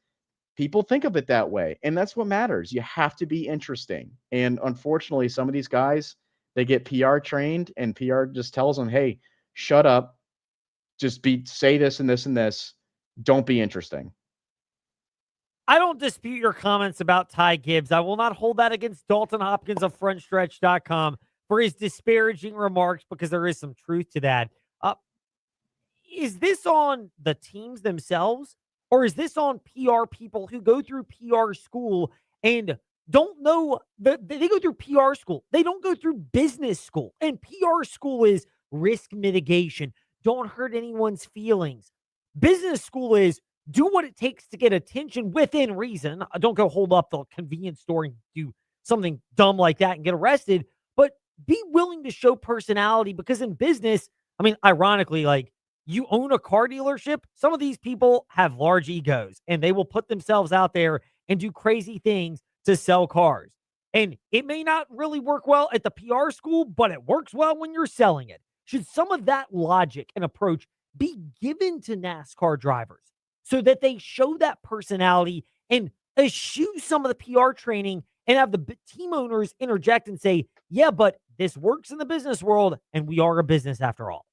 people think of it that way. And that's what matters. You have to be interesting. And unfortunately, some of these guys, they get PR trained and PR just tells them, hey, shut up. Just say this and this and this. Don't be interesting. I don't dispute your comments about Ty Gibbs. I will not hold that against Dalton Hopkins of frontstretch.com for his disparaging remarks, because there is some truth to that. Is this on the teams themselves, or is this on PR people who go through PR school and don't know that they go through PR school? They don't go through business school. And PR school is risk mitigation. Don't hurt anyone's feelings. Business school is do what it takes to get attention within reason. Don't go hold up the convenience store and do something dumb like that and get arrested, but be willing to show personality, because in business, I mean, ironically, like, you own a car dealership. Some of these people have large egos and they will put themselves out there and do crazy things to sell cars. And it may not really work well at the PR school, but it works well when you're selling it. Should some of that logic and approach be given to NASCAR drivers so that they show that personality and eschew some of the PR training and have the team owners interject and say, yeah, but this works in the business world and we are a business after all?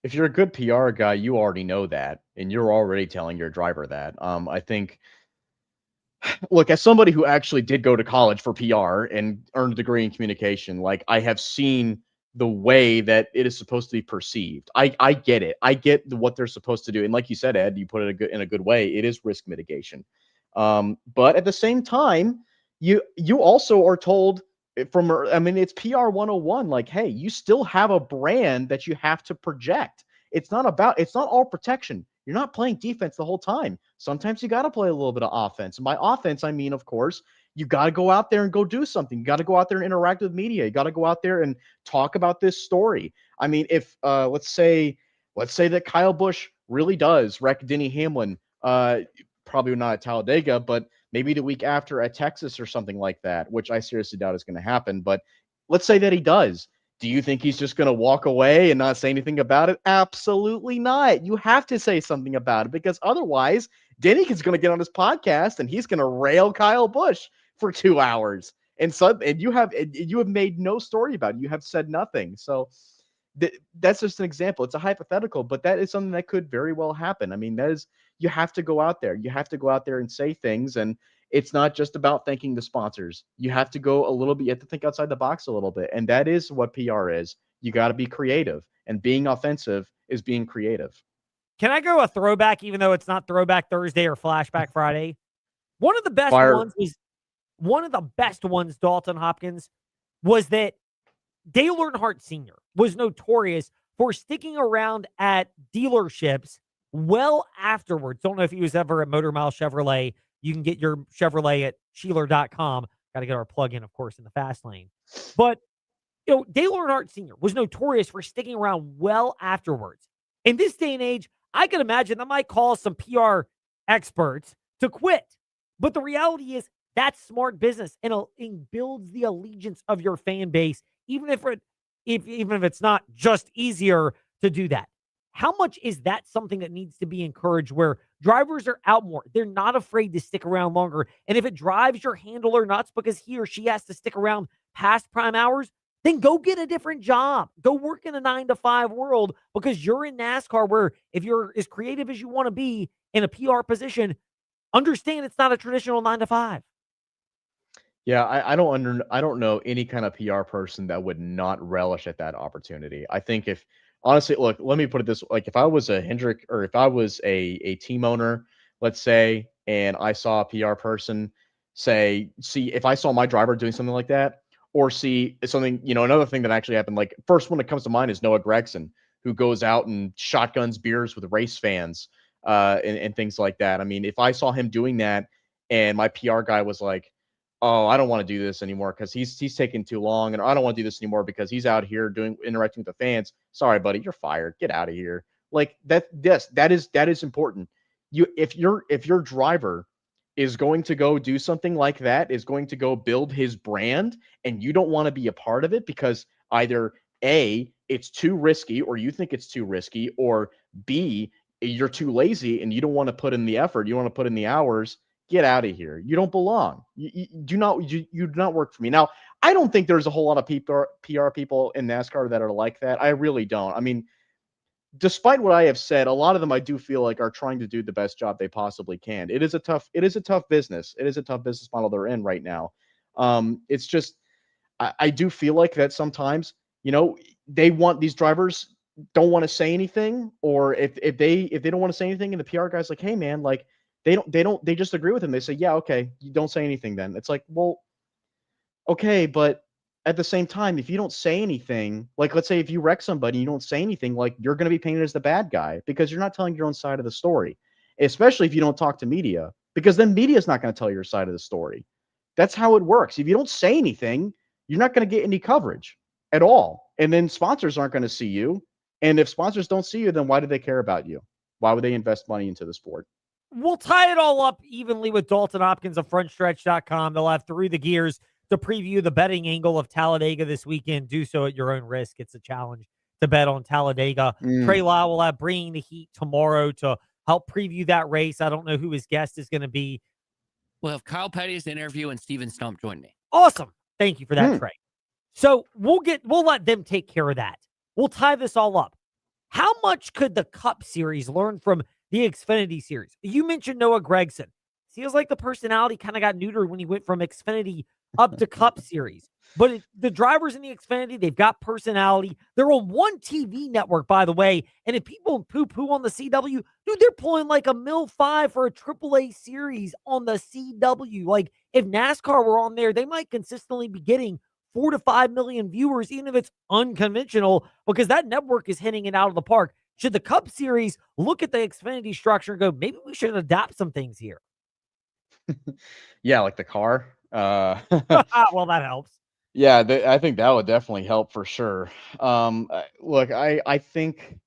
If you're a good PR guy, you already know that, and you're already telling your driver that. I think, look, as somebody who actually did go to college for PR and earned a degree in communication, like, I have seen the way that it is supposed to be perceived. I get it. I get what they're supposed to do. And like you said, Ed, you put it in a good way. It is risk mitigation. But at the same time, you also are told, it's PR 101. Like, hey, you still have a brand that you have to project. It's not all protection. You're not playing defense the whole time. Sometimes you got to play a little bit of offense. And by offense, I mean, of course, you got to go out there and go do something. You got to go out there and interact with media. You got to go out there and talk about this story. I mean, if let's say that Kyle Busch really does wreck Denny Hamlin, probably not at Talladega, but maybe the week after at Texas or something like that, which I seriously doubt is going to happen. But let's say that he does. Do you think he's just going to walk away and not say anything about it? Absolutely not. You have to say something about it, because otherwise Denny is going to get on his podcast and he's going to rail Kyle Busch for 2 hours. And you have made no story about it. You have said nothing. So that's just an example. It's a hypothetical, but that is something that could very well happen. I mean, you have to go out there. You have to go out there and say things. And it's not just about thanking the sponsors. You have to go a little bit, you have to think outside the box a little bit. And that is what PR is. You got to be creative, and being offensive is being creative. Can I go a throwback, even though it's not Throwback Thursday or Flashback Friday? One of the best ones, Dalton Hopkins, was that Dale Earnhardt Sr. was notorious for sticking around at dealerships well afterwards. Don't know if he was ever at Motor Mile Chevrolet. You can get your Chevrolet at Sheeler.com. Got to get our plug-in, of course, in the fast lane. But, Dale Earnhardt Sr. was notorious for sticking around well afterwards. In this day and age, I can imagine that might cause some PR experts to quit. But the reality is that's smart business, and it builds the allegiance of your fan base, even if it's not just easier to do that. How much is that something that needs to be encouraged, where drivers are out more? They're not afraid to stick around longer. And if it drives your handler nuts because he or she has to stick around past prime hours, then go get a different job. Go work in a 9-to-5 world, because you're in NASCAR, where if you're as creative as you want to be in a PR position, understand it's not a traditional 9-to-5. Yeah, I don't know any kind of PR person that would not relish at that opportunity. I think if honestly, look, let me put it this way, like if I was a Hendrick, or if I was a team owner, let's say, and I saw a PR person see if I saw my driver doing something like that, or see something, another thing that actually happened, like first one that comes to mind is Noah Gragson, who goes out and shotguns beers with race fans, and things like that. I mean, if I saw him doing that and my PR guy was like, oh, I don't want to do this anymore because he's taking too long, and I don't want to do this anymore because he's out here interacting with the fans. Sorry, buddy, you're fired. Get out of here. Like that. Yes, that is important. If your driver is going to go do something like that, is going to go build his brand, and you don't want to be a part of it because either A, it's too risky, or you think it's too risky, or B, you're too lazy and you don't want to put in the effort, you want to put in the hours. Get out of here. You don't belong. You do not work for me. Now, I don't think there's a whole lot of PR people in NASCAR that are like that. I really don't. I mean, despite what I have said, a lot of them I do feel like are trying to do the best job they possibly can. It is a tough business. It is a tough business model they're in right now. It's just, I do feel like that sometimes, they want, these drivers don't want to say anything, or if they don't want to say anything, and the PR guy's like, hey man, like, they just agree with him. They say, yeah, okay, you don't say anything then. It's like, well, okay, but at the same time, if you don't say anything, like let's say if you wreck somebody, you don't say anything, like you're going to be painted as the bad guy because you're not telling your own side of the story, especially if you don't talk to media, because then media is not going to tell your side of the story. That's how it works. If you don't say anything, you're not going to get any coverage at all. And then sponsors aren't going to see you. And if sponsors don't see you, then why do they care about you? Why would they invest money into the sport? We'll tie it all up evenly with Dalton Hopkins of FrontStretch.com. They'll have Through the Gears to preview the betting angle of Talladega this weekend. Do so at your own risk. It's a challenge to bet on Talladega. Trey Lyle will have Bringing the Heat tomorrow to help preview that race. I don't know who his guest is going to be. We'll have Kyle Petty's interview and Steven Stump join me. Awesome. Thank you for that, Trey. So we'll let them take care of that. We'll tie this all up. How much could the Cup Series learn from the Xfinity Series? You mentioned Noah Gragson. Feels like the personality kind of got neutered when he went from Xfinity up to Cup Series. But the drivers in the Xfinity, they've got personality. They're on one TV network, by the way. And if people poo-poo on the CW, dude, they're pulling like a $1.5 for a AAA series on the CW. Like, if NASCAR were on there, they might consistently be getting 4 to 5 million viewers, even if it's unconventional, because that network is hitting it out of the park. Should the Cup Series look at the Xfinity structure and go, maybe we should adapt some things here? Yeah, like the car. Well, that helps. Yeah, I think that would definitely help for sure. Look, I think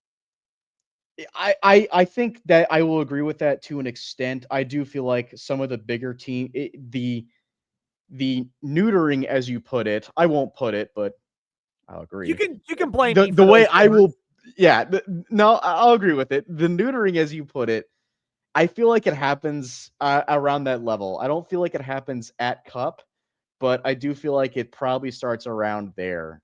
I think that I will agree with that to an extent. I do feel like some of the bigger team, the neutering, as you put it, I won't put it, but I'll agree. You can blame me for the way those I words. will. Yeah, no, I'll agree with it. The neutering, as you put it, I feel like it happens around that level. I don't feel like it happens at Cup, but I do feel like it probably starts around there.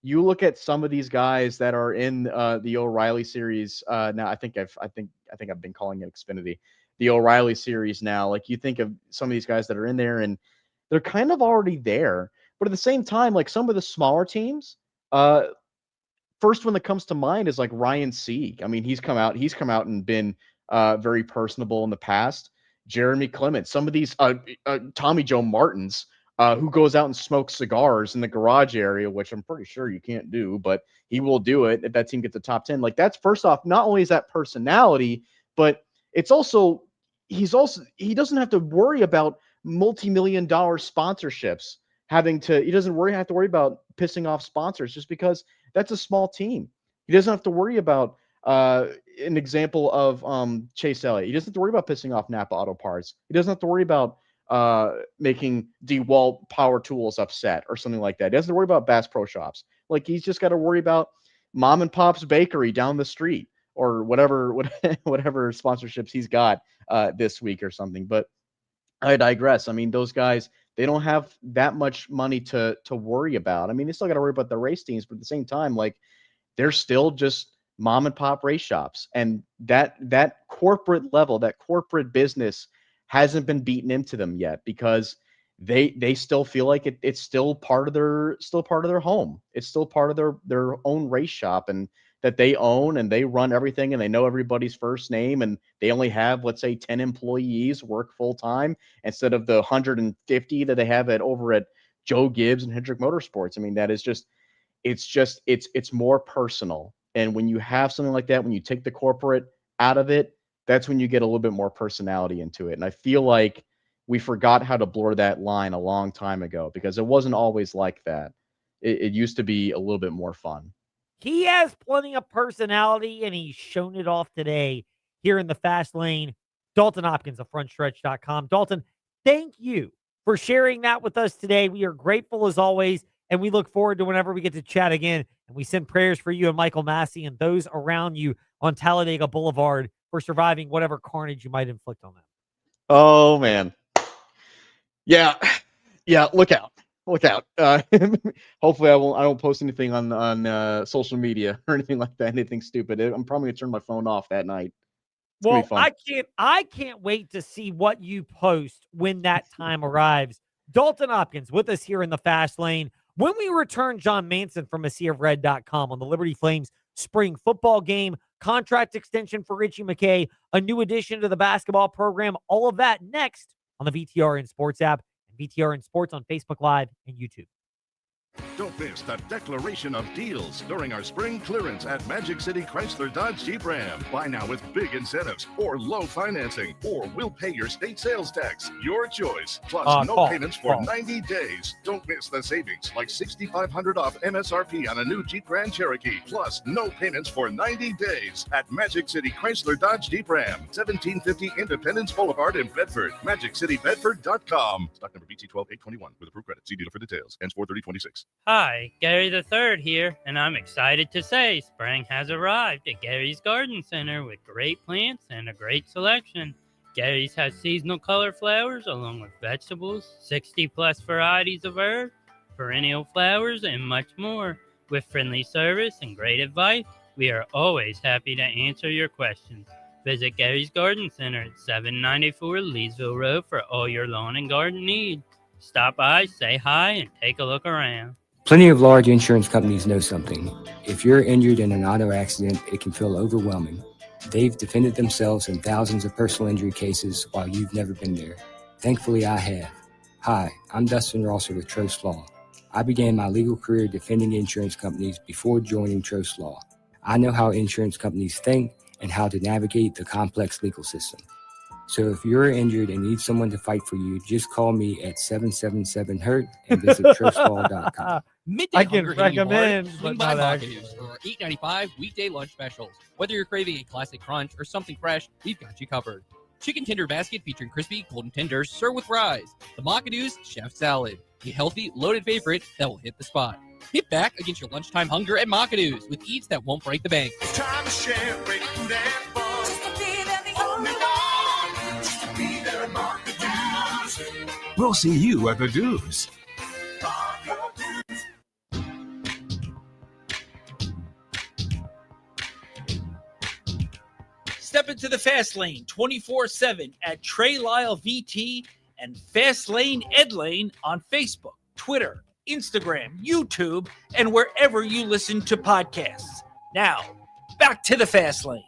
You look at some of these guys that are in the O'Reilly series. Now, I think I've been calling it Xfinity, the O'Reilly series now. Like, you think of some of these guys that are in there, and they're kind of already there. But at the same time, like some of the smaller teams, first one that comes to mind is like Ryan Sieg. I mean, he's come out and been very personable in the past. Jeremy Clement, some of these Tommy Joe Martins, who goes out and smokes cigars in the garage area, which I'm pretty sure you can't do, but he will do it if that team gets a top 10. Like, that's, first off, not only is that personality, but it's also he doesn't have to worry about multi-million-dollar sponsorships. He doesn't have to worry about pissing off sponsors, just because that's a small team. He doesn't have to worry about an example of Chase Elliott. He doesn't have to worry about pissing off Napa Auto Parts. He doesn't have to worry about making DeWalt Power Tools upset or something like that. He doesn't have to worry about Bass Pro Shops. Like, he's just got to worry about Mom and Pop's Bakery down the street, or whatever sponsorships he's got this week or something. But I digress. I mean, those guys, They don't have that much money to worry about. I mean, they still got to worry about the race teams, but at the same time, like, they're still just mom and pop race shops, and that corporate level, that corporate business hasn't been beaten into them yet, because they still feel like it's still part of their home. It's still part of their own race shop, and that they own, and they run everything, and they know everybody's first name, and they only have, let's say, 10 employees work full time instead of the 150 that they have over at Joe Gibbs and Hendrick Motorsports. I mean, that is it's more personal. And when you have something like that, when you take the corporate out of it, that's when you get a little bit more personality into it. And I feel like we forgot how to blur that line a long time ago, because it wasn't always like that. It used to be a little bit more fun. He has plenty of personality, and he's shown it off today here in the fast lane. Dalton Hopkins of frontstretch.com. Dalton, thank you for sharing that with us today. We are grateful as always, and we look forward to whenever we get to chat again. And we send prayers for you and Michael Massey and those around you on Talladega Boulevard for surviving whatever carnage you might inflict on them. Oh, man. Yeah. Look out. Hopefully I don't post anything on social media or anything like that, anything stupid. I'm probably gonna turn my phone off that night. It's gonna be fun. I can't wait to see what you post when that time arrives. Dalton Hopkins with us here in the fast lane. When we return, John Manson from AseaofRed.com on the Liberty Flames spring football game, contract extension for Richie McKay, a new addition to the basketball program, all of that next on the VTRN Sports app, and VTRN Sports on Facebook Live and YouTube. Don't miss the declaration of deals during our spring clearance at Magic City Chrysler Dodge Jeep Ram. Buy now with big incentives or low financing, or we'll pay your state sales tax. Your choice. Plus no payments for 90 days. Don't miss the savings, like $6,500 off MSRP on a new Jeep Grand Cherokee. Plus no payments for 90 days at Magic City Chrysler Dodge Jeep Ram, 1750 Independence Boulevard in Bedford. MagicCityBedford.com. Stock number BT12821 with approved credit. See dealer for details. Ends 4/30/26. Hi, Gary the Third here, and I'm excited to say spring has arrived at Gary's Garden Center with great plants and a great selection. Gary's has seasonal color flowers along with vegetables, 60-plus varieties of herbs, perennial flowers, and much more. With friendly service and great advice, we are always happy to answer your questions. Visit Gary's Garden Center at 794 Leesville Road for all your lawn and garden needs. Stop by, say hi, and take a look around. Plenty of large insurance companies know something. If you're injured in an auto accident, it can feel overwhelming. They've defended themselves in thousands of personal injury cases while you've never been there. Thankfully, I have. Hi, I'm Dustin Rosser with Trost Law. I began my legal career defending insurance companies before joining Trost Law. I know how insurance companies think and how to navigate the complex legal system. So if you're injured and need someone to fight for you, just call me at 777-HURT and visit trustlaw.com. Midday I can hunger hitting you hard? recommend, Swing but by not Macadoo's for our $8.95 weekday lunch specials. Whether you're craving a classic crunch or something fresh, we've got you covered. Chicken tender basket featuring crispy golden tenders served with fries. The Macadoo's Chef Salad, a healthy, loaded favorite that will hit the spot. Hit back against your lunchtime hunger at Macadoo's with eats that won't break the bank. It's time to share great food and fun. We'll see you at the Do's. Step into the fast lane 24/7 at Trey Lyle VT and Fast Lane Ed Lane on Facebook, Twitter, Instagram, YouTube, and wherever you listen to podcasts. Now, back to the fast lane.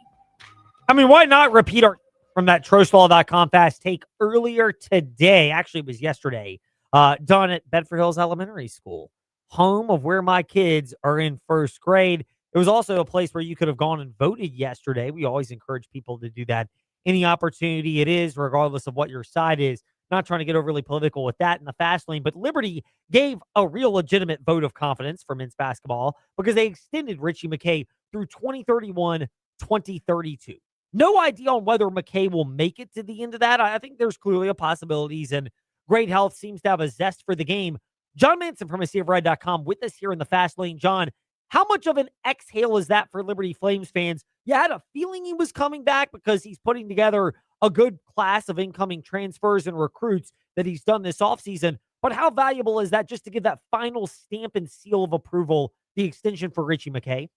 I mean, why not repeat our from that trostlaw.com fast take earlier today? Actually, it was yesterday, done at Bedford Hills Elementary School, home of where my kids are in first grade. It was also a place where you could have gone and voted yesterday. We always encourage people to do that. Any opportunity it is, regardless of what your side is. Not trying to get overly political with that in the fast lane, but Liberty gave a real legitimate vote of confidence for men's basketball because they extended Richie McKay through 2031, 2032. No idea on whether McKay will make it to the end of that. I think there's clearly a possibilities, and great health seems to have a zest for the game. John Manson from AseaofRed.com with us here in the fast lane. John, how much of an exhale is that for Liberty Flames fans? You had a feeling he was coming back because he's putting together a good class of incoming transfers and recruits that he's done this offseason. But how valuable is that just to give that final stamp and seal of approval, the extension for Richie McKay?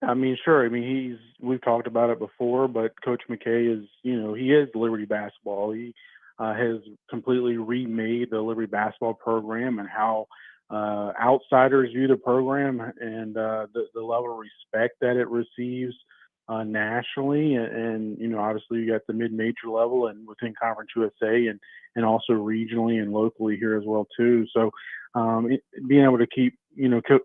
I mean, sure. I mean, we've talked about it before, but Coach McKay is, he is Liberty basketball. He has completely remade the Liberty basketball program and how outsiders view the program and the level of respect that it receives nationally. And obviously you got the mid-major level and within Conference USA and also regionally and locally here as well too. So being able to keep,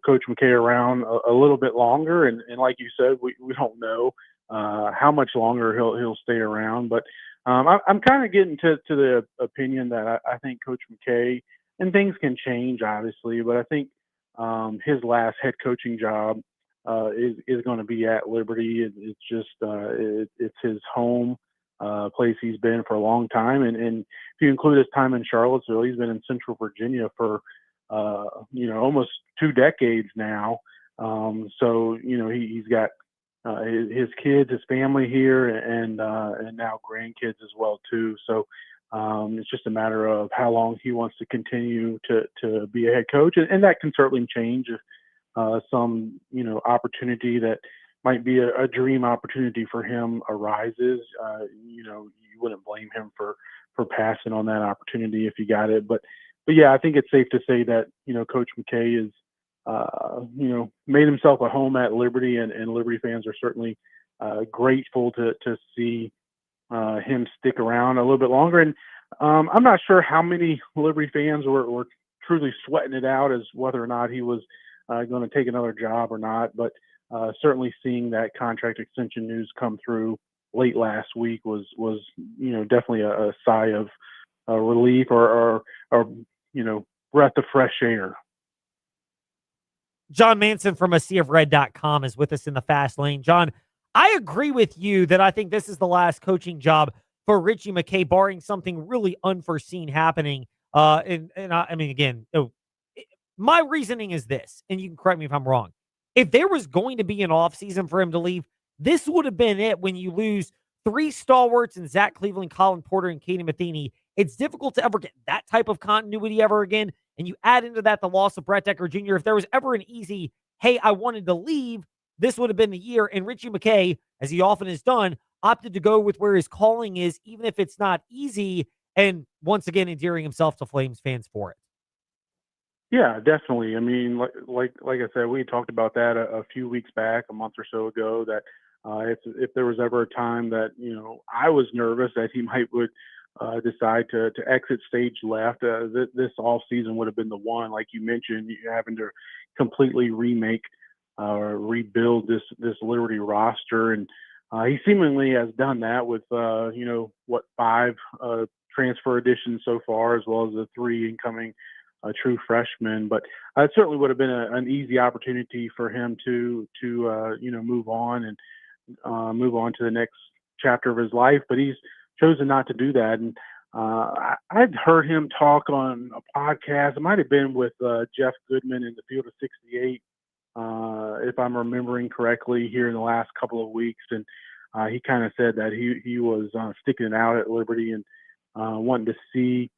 Coach McKay around a little bit longer. And like you said, we don't know how much longer he'll stay around. But I'm kind of getting to the opinion that I think Coach McKay, and things can change, obviously, but I think his last head coaching job is going to be at Liberty. It's just it's his home place he's been for a long time. And if you include his time in Charlottesville, he's been in Central Virginia for almost 2 decades now. So he's got his kids, his family here, and now grandkids as well too. So it's just a matter of how long he wants to continue to be a head coach, and that can certainly change if some opportunity that might be a dream opportunity for him arises. You wouldn't blame him for passing on that opportunity if he got it, but yeah, I think it's safe to say that Coach McKay is made himself a home at Liberty, and Liberty fans are certainly grateful to see him stick around a little bit longer. And I'm not sure how many Liberty fans were truly sweating it out as whether or not he was going to take another job or not. But certainly seeing that contract extension news come through late last week was definitely a sigh of relief or breath of fresh air. John Manson from AseaofRed.com is with us in the fast lane. John, I agree with you that I think this is the last coaching job for Richie McKay, barring something really unforeseen happening. I mean, again, my reasoning is this, and you can correct me if I'm wrong. If there was going to be an offseason for him to leave, this would have been it. When you lose 3 stalwarts in Zach Cleveland, Colin Porter, and Katie Matheny, it's difficult to ever get that type of continuity ever again. And you add into that the loss of Brett Decker Jr. If there was ever an easy, hey, I wanted to leave, this would have been the year. And Richie McKay, as he often has done, opted to go with where his calling is, even if it's not easy. And once again, endearing himself to Flames fans for it. Yeah, definitely. I mean, like I said, we talked about that a few weeks back, a month or so ago, that if there was ever a time that, I was nervous that he would decide to exit stage left, this off season would have been the one. Like you mentioned, you're having to completely remake or rebuild this Liberty roster, and he seemingly has done that with 5 transfer additions so far, as well as the 3 incoming true freshmen. But it certainly would have been an easy opportunity for him to move on and move on to the next chapter of his life. But he's chosen not to do that. And I'd heard him talk on a podcast. It might have been with Jeff Goodman in the Field of 68, if I'm remembering correctly, here in the last couple of weeks. And he kind of said that he was sticking it out at Liberty and wanting to see,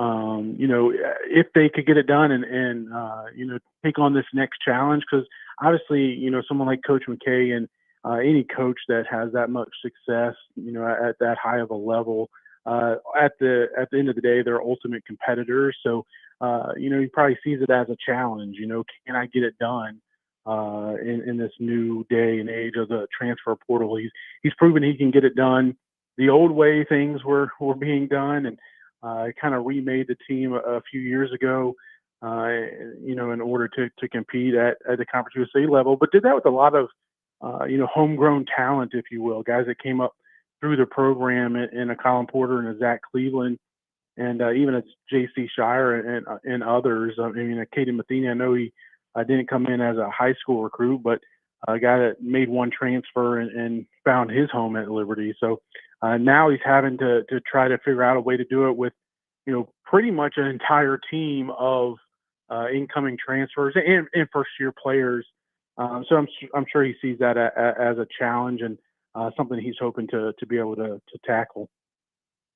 if they could get it done and take on this next challenge. Because obviously, someone like Coach McKay and any coach that has that much success, at that high of a level, at the end of the day, they're ultimate competitors. So, he probably sees it as a challenge. Can I get it done in this new day and age of the transfer portal? He's proven he can get it done the old way things were being done, and kind of remade the team a few years ago, in order to compete at the Conference USA level, but did that with a lot of homegrown talent, if you will, guys that came up through the program in a Colin Porter and a Zach Cleveland, and even a J.C. Shire and others. I mean, Katie Matheny, I know he didn't come in as a high school recruit, but a guy that made one transfer and found his home at Liberty. So now he's having to try to figure out a way to do it with, pretty much an entire team of incoming transfers and first-year players. So I'm sure he sees that as a challenge and something he's hoping to be able to tackle.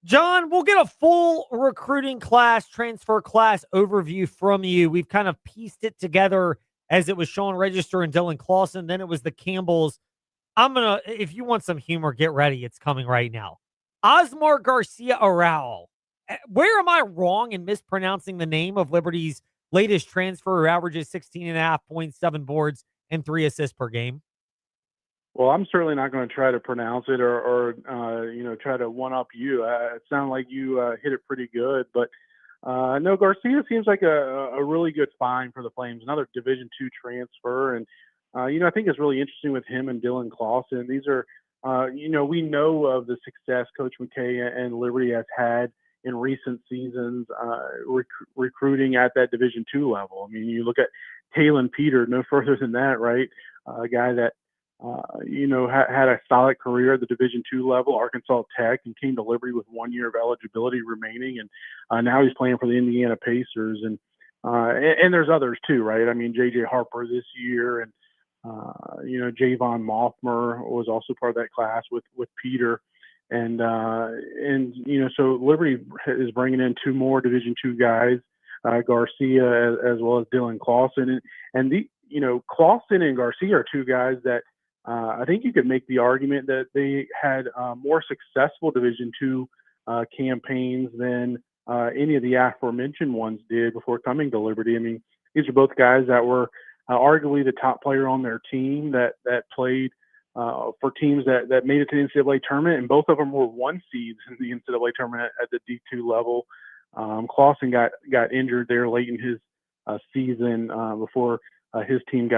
John, we'll get a full recruiting class, transfer class overview from you. We've kind of pieced it together as it was Sean Register and Dylan Clausen. Then it was the Campbells. If you want some humor, get ready. It's coming right now. Osmar Garcia Arao. Where am I wrong in mispronouncing the name of Liberty's latest transfer who averages 16.5 points, 7 boards, and 3 assists per game? Well, I'm certainly not going to try to pronounce it or try to one-up you. It sounded like you hit it pretty good. But, no, Garcia seems like a really good find for the Flames, another Division II transfer. And, I think it's really interesting with him and Dylan Clausen. These are, we know of the success Coach McKay and Liberty has had in recent seasons recruiting at that Division II level. I mean, you look at Talon Peter, no further than that, right? A guy that, had a solid career at the Division II level, Arkansas Tech, and came to Liberty with 1 year of eligibility remaining. And now he's playing for the Indiana Pacers. And there's others too, right? I mean, J.J. Harper this year and, Javon Mothmer was also part of that class with Peter. And so Liberty is bringing in 2 more Division II guys, Garcia as well as Dylan Clausen. And Clausen and Garcia are 2 guys that I think you could make the argument that they had more successful Division II campaigns than any of the aforementioned ones did before coming to Liberty. I mean, these are both guys that were arguably the top player on their team that played for teams that made it to the NCAA tournament, and both of them were 1 seeds in the NCAA tournament at the D2 level. Clausen got injured there late in his season before his team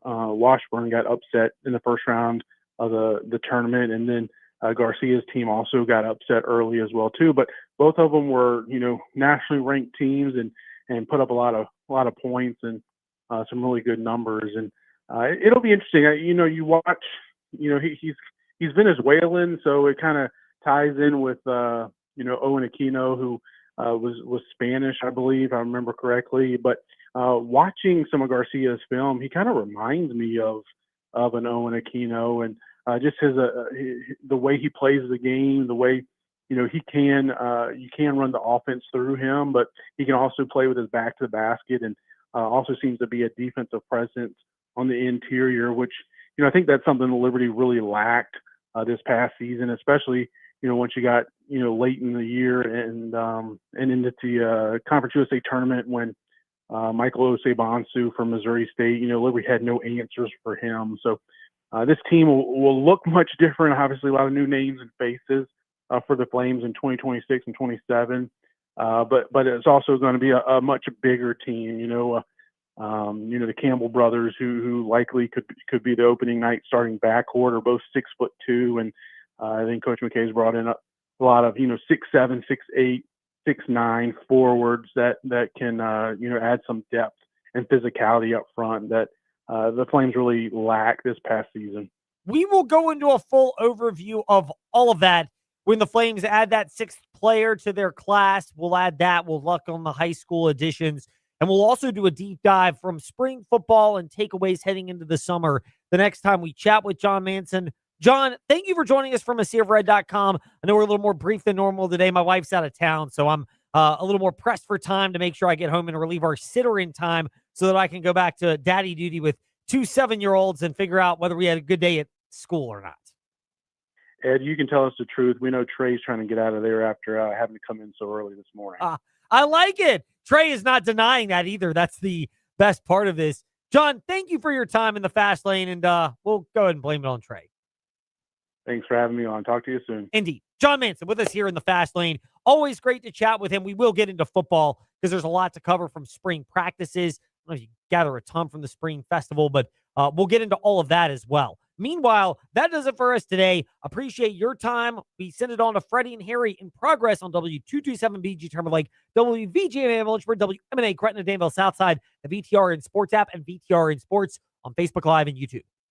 Washburn got upset in the first round of the tournament, and then Garcia's team also got upset early as well too. But both of them were nationally ranked teams and put up a lot of points and some really good numbers. And it'll be interesting. You watch. He's Venezuelan, so it kind of ties in with Owen Aquino, who was Spanish, I believe, if I remember correctly. But watching some of Garcia's film, he kind of reminds me of an Owen Aquino, and just the way he plays the game, the way you can run the offense through him, but he can also play with his back to the basket, and also seems to be a defensive presence on the interior, which I think that's something the Liberty really lacked this past season, especially once you got late in the year and into the Conference USA tournament when Michael Osei-Bonsu from Missouri State, Liberty had no answers for him. So this team will look much different. Obviously, a lot of new names and faces for the Flames in 2026 and 27. But it's also going to be a much bigger team. The Campbell brothers, who likely could be the opening night starting backcourt, are both 6'2", and I think Coach McKay's brought in a lot of 6'7", 6'8", 6'9" forwards that can add some depth and physicality up front that the Flames really lack this past season. We will go into a full overview of all of that when the Flames add that 6th player to their class. We'll add that. We'll look on the high school editions. And we'll also do a deep dive from spring football and takeaways heading into the summer the next time we chat with John Manson. John, thank you for joining us from AseaofRed.com. I know we're a little more brief than normal today. My wife's out of town, so I'm a little more pressed for time to make sure I get home and relieve our sitter in time so that I can go back to daddy duty with 2 7-year-olds and figure out whether we had a good day at school or not. Ed, you can tell us the truth. We know Trey's trying to get out of there after having to come in so early this morning. I like it. Trey is not denying that either. That's the best part of this. John, thank you for your time in the fast lane, and we'll go ahead and blame it on Trey. Thanks for having me on. Talk to you soon. Indeed. John Manson with us here in the fast lane. Always great to chat with him. We will get into football because there's a lot to cover from spring practices. I don't know if you gather a ton from the spring festival, but we'll get into all of that as well. Meanwhile, that does it for us today. Appreciate your time. We send it on to Freddie and Harry in progress on W227BG Timberlake, WVGM Lynchburg, WMNA Gretna Danville Southside, the VTR in Sports app, and VTR in Sports on Facebook Live and YouTube.